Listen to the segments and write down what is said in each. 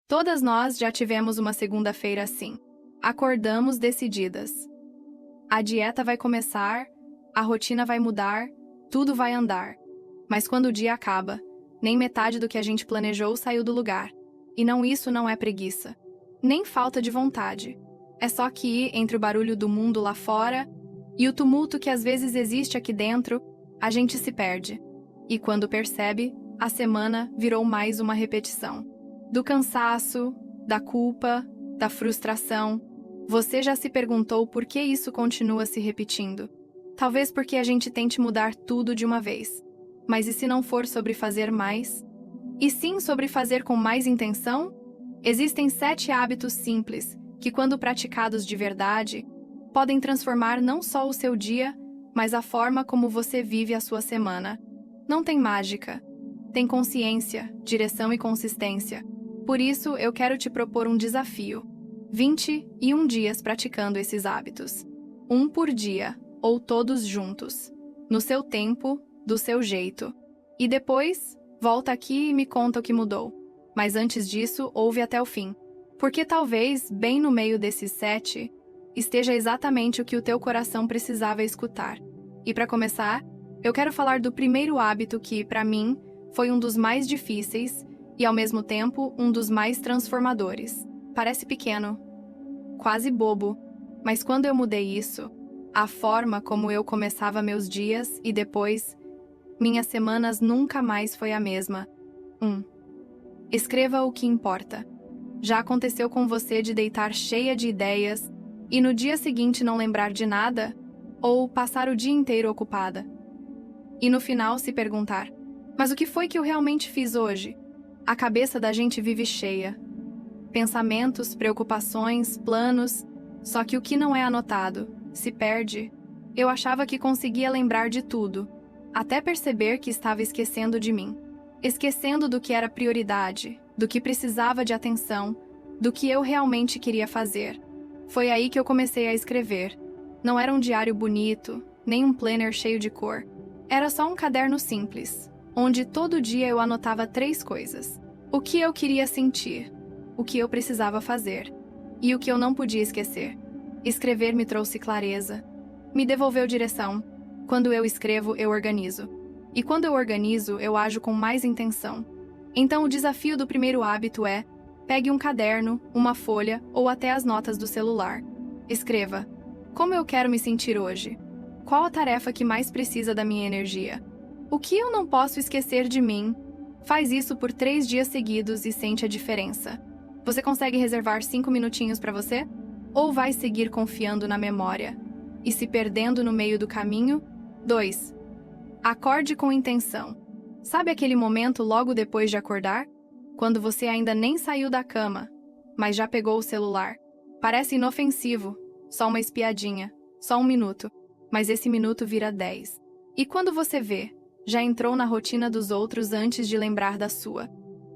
Todas nós já tivemos uma segunda-feira assim. Acordamos decididas. A dieta vai começar, a rotina vai mudar, tudo vai andar. Mas quando o dia acaba, nem metade do que a gente planejou saiu do lugar. E isso não é preguiça, nem falta de vontade. É só que, entre o barulho do mundo lá fora e o tumulto que às vezes existe aqui dentro, a gente se perde. E quando percebe, a semana virou mais uma repetição. Do cansaço, da culpa, da frustração. Você já se perguntou por que isso continua se repetindo? Talvez porque a gente tente mudar tudo de uma vez. Mas e se não for sobre fazer mais? E sim sobre fazer com mais intenção? Existem 7 hábitos simples que, quando praticados de verdade, podem transformar não só o seu dia, mas a forma como você vive a sua semana. Não tem mágica. Tem consciência, direção e consistência. Por isso, eu quero te propor um desafio. 21 dias praticando esses hábitos. Um por dia, ou todos juntos. No seu tempo, do seu jeito. E depois, volta aqui e me conta o que mudou. Mas antes disso, ouve até o fim. Porque talvez, bem no meio desses 7, esteja exatamente o que o teu coração precisava escutar. E para começar, eu quero falar do primeiro hábito que, para mim, foi um dos mais difíceis e, ao mesmo tempo, um dos mais transformadores. Parece pequeno, quase bobo, mas quando eu mudei isso, a forma como eu começava meus dias e depois, minhas semanas nunca mais foi a mesma. 1. Escreva o que importa. Já aconteceu com você de deitar cheia de ideias e no dia seguinte não lembrar de nada? Ou passar o dia inteiro ocupada? E no final se perguntar: mas o que foi que eu realmente fiz hoje? A cabeça da gente vive cheia. Pensamentos, preocupações, planos, só que o que não é anotado se perde. Eu achava que conseguia lembrar de tudo, até perceber que estava esquecendo de mim. Esquecendo do que era prioridade, do que precisava de atenção, do que eu realmente queria fazer. Foi aí que eu comecei a escrever. Não era um diário bonito, nem um planner cheio de cor. Era só um caderno simples, onde todo dia eu anotava 3 coisas. O que eu queria sentir, o que eu precisava fazer e o que eu não podia esquecer. Escrever me trouxe clareza, me devolveu direção. Quando eu escrevo, eu organizo. E quando eu organizo, eu ajo com mais intenção. Então o desafio do primeiro hábito é: pegue um caderno, uma folha ou até as notas do celular. Escreva: como eu quero me sentir hoje? Qual a tarefa que mais precisa da minha energia? O que eu não posso esquecer de mim? Faz isso por 3 dias seguidos e sente a diferença. Você consegue reservar 5 minutinhos para você? Ou vai seguir confiando na memória e se perdendo no meio do caminho? 2. Acorde com intenção. Sabe aquele momento logo depois de acordar? Quando você ainda nem saiu da cama, mas já pegou o celular. Parece inofensivo, só uma espiadinha, só 1 minuto, mas esse minuto vira 10. E quando você vê, já entrou na rotina dos outros antes de lembrar da sua.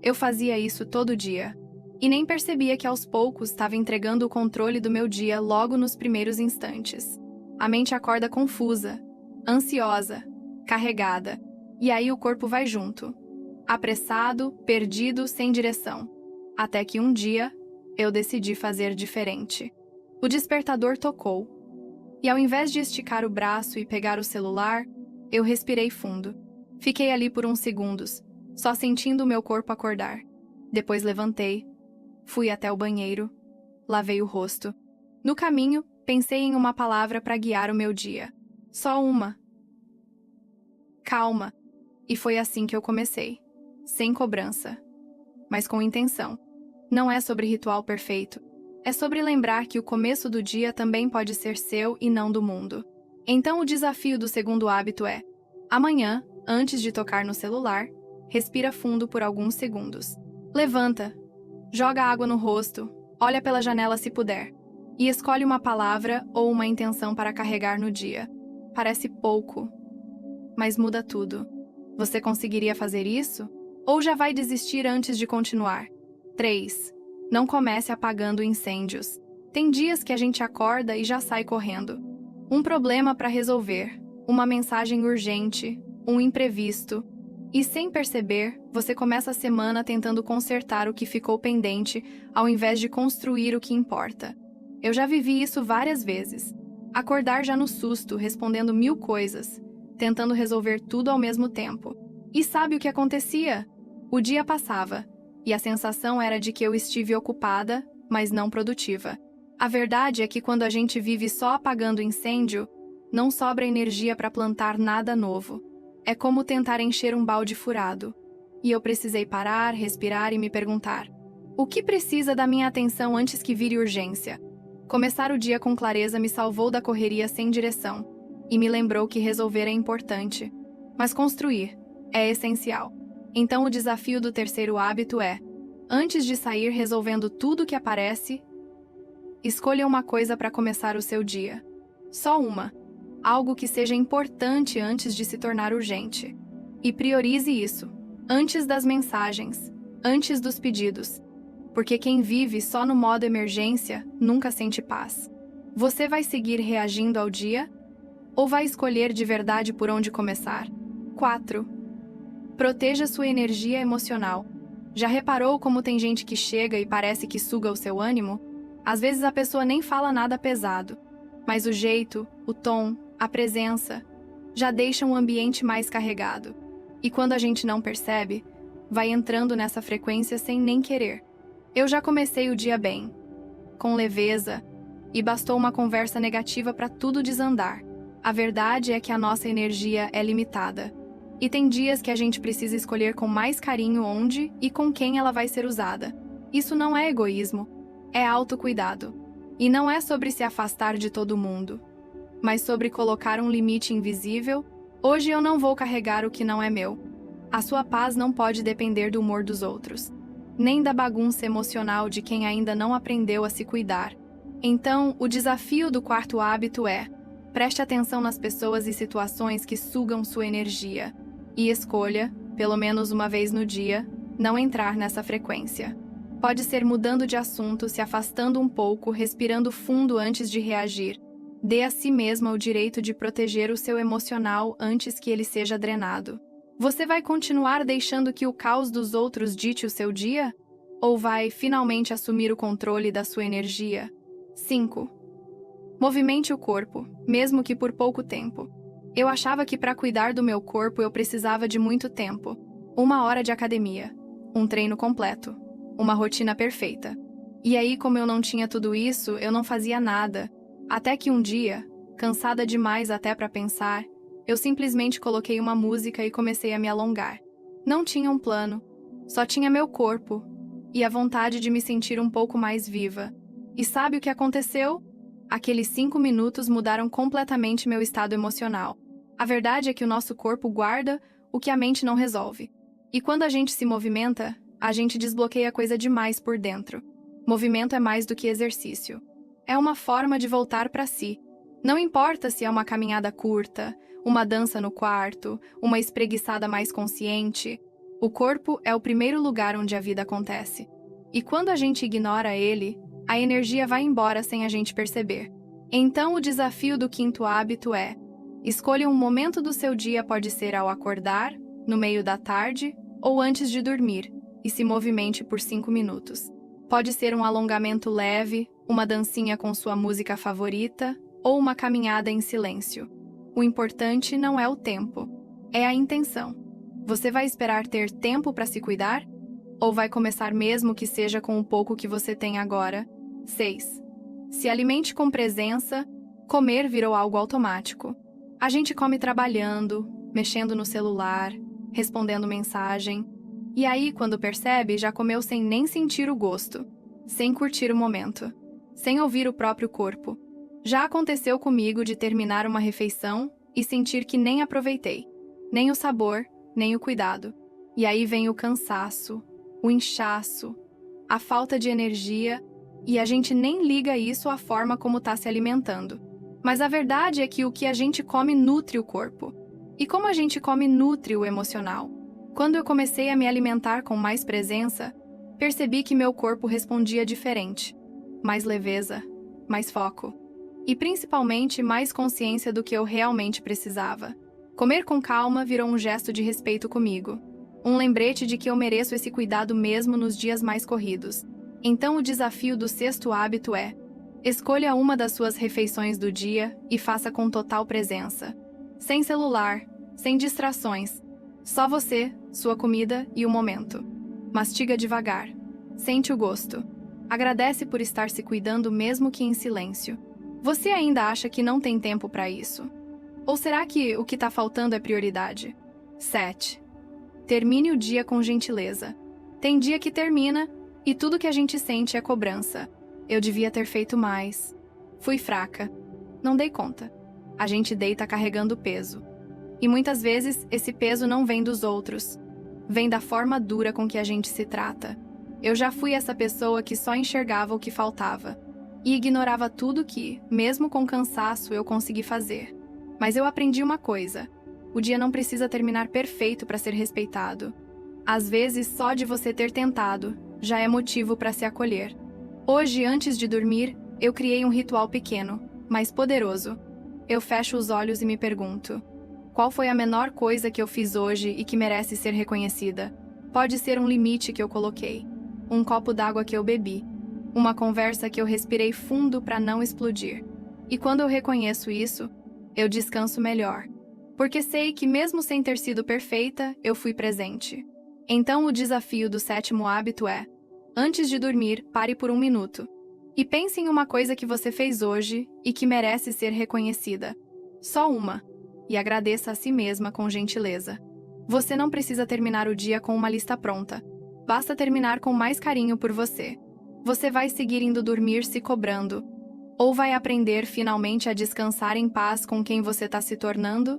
Eu fazia isso todo dia. E nem percebia que aos poucos estava entregando o controle do meu dia logo nos primeiros instantes. A mente acorda confusa, ansiosa, carregada. E aí o corpo vai junto. Apressado, perdido, sem direção. Até que um dia, eu decidi fazer diferente. O despertador tocou. E ao invés de esticar o braço e pegar o celular, eu respirei fundo. Fiquei ali por uns segundos, só sentindo o meu corpo acordar. Depois levantei, fui até o banheiro, lavei o rosto. No caminho, pensei em uma palavra para guiar o meu dia. Só uma. Calma. E foi assim que eu comecei. Sem cobrança, mas com intenção. Não é sobre ritual perfeito. É sobre lembrar que o começo do dia também pode ser seu e não do mundo. Então o desafio do segundo hábito é: amanhã, antes de tocar no celular, respira fundo por alguns segundos. Levanta, joga água no rosto, olha pela janela se puder, e escolhe uma palavra ou uma intenção para carregar no dia. Parece pouco, mas muda tudo. Você conseguiria fazer isso? Ou já vai desistir antes de continuar? 3. Não comece apagando incêndios. Tem dias que a gente acorda e já sai correndo. Um problema para resolver, uma mensagem urgente, um imprevisto. E sem perceber, você começa a semana tentando consertar o que ficou pendente, ao invés de construir o que importa. Eu já vivi isso várias vezes. Acordar já no susto, respondendo 1000 coisas, tentando resolver tudo ao mesmo tempo. E sabe o que acontecia? O dia passava, e a sensação era de que eu estive ocupada, mas não produtiva. A verdade é que quando a gente vive só apagando incêndio, não sobra energia para plantar nada novo. É como tentar encher um balde furado. E eu precisei parar, respirar e me perguntar: o que precisa da minha atenção antes que vire urgência? Começar o dia com clareza me salvou da correria sem direção e me lembrou que resolver é importante, mas construir é essencial. Então o desafio do terceiro hábito é: antes de sair resolvendo tudo que aparece, escolha uma coisa para começar o seu dia. Só uma. Algo que seja importante antes de se tornar urgente. E priorize isso, antes das mensagens, antes dos pedidos. Porque quem vive só no modo emergência nunca sente paz. Você vai seguir reagindo ao dia? Ou vai escolher de verdade por onde começar? 4. Proteja sua energia emocional. Já reparou como tem gente que chega e parece que suga o seu ânimo? Às vezes a pessoa nem fala nada pesado, mas o jeito, o tom, a presença já deixam o ambiente mais carregado. E quando a gente não percebe, vai entrando nessa frequência sem nem querer. Eu já comecei o dia bem, com leveza, e bastou uma conversa negativa para tudo desandar. A verdade é que a nossa energia é limitada. E tem dias que a gente precisa escolher com mais carinho onde e com quem ela vai ser usada. Isso não é egoísmo, é autocuidado. E não é sobre se afastar de todo mundo, mas sobre colocar um limite invisível. Hoje eu não vou carregar o que não é meu. A sua paz não pode depender do humor dos outros, nem da bagunça emocional de quem ainda não aprendeu a se cuidar. Então, o desafio do quarto hábito é: preste atenção nas pessoas e situações que sugam sua energia e escolha, pelo menos uma vez no dia, não entrar nessa frequência. Pode ser mudando de assunto, se afastando um pouco, respirando fundo antes de reagir. Dê a si mesma o direito de proteger o seu emocional antes que ele seja drenado. Você vai continuar deixando que o caos dos outros dite o seu dia? Ou vai finalmente assumir o controle da sua energia? 5. Movimente o corpo, mesmo que por pouco tempo. Eu achava que para cuidar do meu corpo eu precisava de muito tempo. 1 hora de academia, um treino completo, uma rotina perfeita. E aí, como eu não tinha tudo isso, eu não fazia nada. Até que um dia, cansada demais até para pensar, eu simplesmente coloquei uma música e comecei a me alongar. Não tinha um plano, só tinha meu corpo e a vontade de me sentir um pouco mais viva. E sabe o que aconteceu? Aqueles 5 minutos mudaram completamente meu estado emocional. A verdade é que o nosso corpo guarda o que a mente não resolve. E quando a gente se movimenta, a gente desbloqueia coisa demais por dentro. Movimento é mais do que exercício. É uma forma de voltar para si. Não importa se é uma caminhada curta, uma dança no quarto, uma espreguiçada mais consciente. O corpo é o primeiro lugar onde a vida acontece. E quando a gente ignora ele, a energia vai embora sem a gente perceber. Então o desafio do quinto hábito é: escolha um momento do seu dia, pode ser ao acordar, no meio da tarde ou antes de dormir, e se movimente por 5 minutos. Pode ser um alongamento leve, uma dancinha com sua música favorita ou uma caminhada em silêncio. O importante não é o tempo, é a intenção. Você vai esperar ter tempo para se cuidar? Ou vai começar mesmo que seja com o pouco que você tem agora? 6. Se alimente com presença. Comer virou algo automático. A gente come trabalhando, mexendo no celular, respondendo mensagem. E aí, quando percebe, já comeu sem nem sentir o gosto, sem curtir o momento, sem ouvir o próprio corpo. Já aconteceu comigo de terminar uma refeição e sentir que nem aproveitei, nem o sabor, nem o cuidado. E aí vem o cansaço, o inchaço, a falta de energia, e a gente nem liga isso à forma como está se alimentando. Mas a verdade é que o que a gente come nutre o corpo. E como a gente come nutre o emocional. Quando eu comecei a me alimentar com mais presença, percebi que meu corpo respondia diferente. Mais leveza, mais foco. E principalmente mais consciência do que eu realmente precisava. Comer com calma virou um gesto de respeito comigo. Um lembrete de que eu mereço esse cuidado mesmo nos dias mais corridos. Então o desafio do sexto hábito é: escolha uma das suas refeições do dia e faça com total presença. Sem celular, sem distrações. Só você, sua comida e o momento. Mastiga devagar. Sente o gosto. Agradece por estar se cuidando mesmo que em silêncio. Você ainda acha que não tem tempo para isso? Ou será que o que está faltando é prioridade? 7. Termine o dia com gentileza. Tem dia que termina e tudo que a gente sente é cobrança. Eu devia ter feito mais. Fui fraca. Não dei conta. A gente deita carregando peso. E muitas vezes esse peso não vem dos outros. Vem da forma dura com que a gente se trata. Eu já fui essa pessoa que só enxergava o que faltava. E ignorava tudo que, mesmo com cansaço, eu consegui fazer. Mas eu aprendi uma coisa: o dia não precisa terminar perfeito para ser respeitado. Às vezes, só de você ter tentado, já é motivo para se acolher. Hoje, antes de dormir, eu criei um ritual pequeno, mas poderoso. Eu fecho os olhos e me pergunto: qual foi a menor coisa que eu fiz hoje e que merece ser reconhecida? Pode ser um limite que eu coloquei, um copo d'água que eu bebi, uma conversa que eu respirei fundo para não explodir. E quando eu reconheço isso, eu descanso melhor, porque sei que mesmo sem ter sido perfeita, eu fui presente. Então o desafio do sétimo hábito é: antes de dormir, pare por um minuto e pense em uma coisa que você fez hoje e que merece ser reconhecida. Só uma. E agradeça a si mesma com gentileza. Você não precisa terminar o dia com uma lista pronta. Basta terminar com mais carinho por você. Você vai seguir indo dormir se cobrando? Ou vai aprender finalmente a descansar em paz com quem você está se tornando?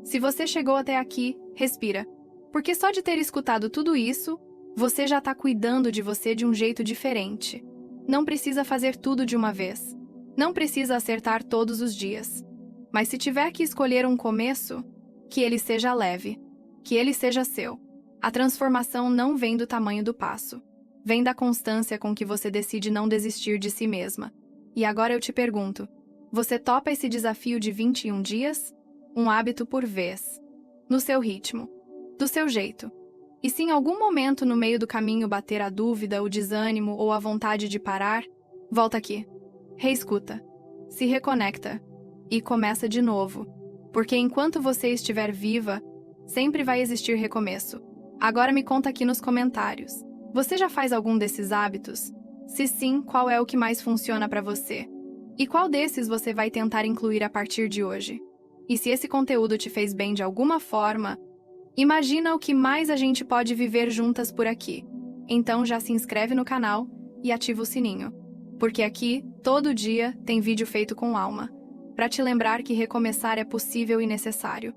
Se você chegou até aqui, respira. Porque só de ter escutado tudo isso, você já está cuidando de você de um jeito diferente. Não precisa fazer tudo de uma vez. Não precisa acertar todos os dias. Mas se tiver que escolher um começo, que ele seja leve, que ele seja seu. A transformação não vem do tamanho do passo. Vem da constância com que você decide não desistir de si mesma. E agora eu te pergunto: você topa esse desafio de 21 dias? Um hábito por vez. No seu ritmo. Do seu jeito. E se em algum momento no meio do caminho bater a dúvida, o desânimo ou a vontade de parar, volta aqui. Reescuta. Se reconecta. E começa de novo. Porque enquanto você estiver viva, sempre vai existir recomeço. Agora me conta aqui nos comentários. Você já faz algum desses hábitos? Se sim, qual é o que mais funciona para você? E qual desses você vai tentar incluir a partir de hoje? E se esse conteúdo te fez bem de alguma forma, imagina o que mais a gente pode viver juntas por aqui. Então já se inscreve no canal e ativa o sininho. Porque aqui, todo dia, tem vídeo feito com alma. Para te lembrar que recomeçar é possível e necessário.